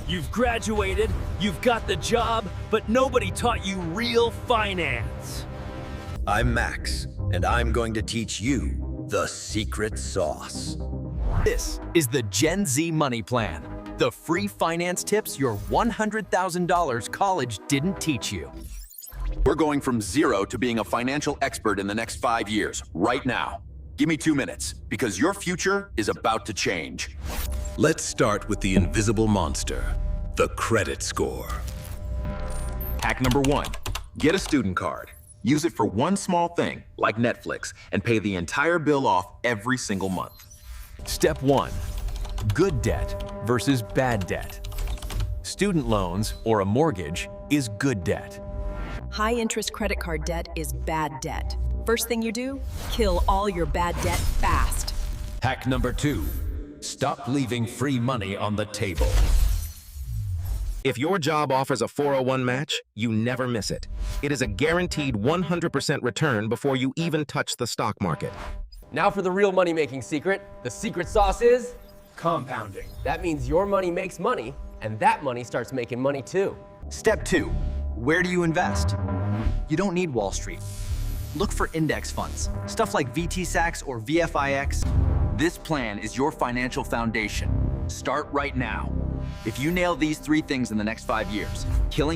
You've graduated, you've got the job, but nobody taught you real finance. I'm Max, and I'm going to teach you the secret sauce. This is the Gen Z Money Plan, the free finance tips your $100,000 college didn't teach you. We're going from zero to being a financial expert in the next 5 years, right now. Give me 2 minutes, because your future is about to change. Let's start with the invisible monster, the credit score. Hack number 1, get a student card. Use it for one small thing, like Netflix, and pay the entire bill off every single month. Step 1. Good debt versus bad debt. Student loans or a mortgage is good debt. High-interest credit card debt is bad debt. First thing you do, kill all your bad debt fast. Hack number 2, stop leaving free money on the table. If your job offers a 401 match, you never miss it. It is a guaranteed 100% return before you even touch the stock market. Now for the real money-making secret. The secret sauce is compounding. That means your money makes money, and that money starts making money too. Step 2. Where do you invest? You don't need Wall Street. Look for index funds, stuff like VTSAX or VFIAX. This plan is your financial foundation. Start right now. If you nail these 3 things in the next 5 years, killing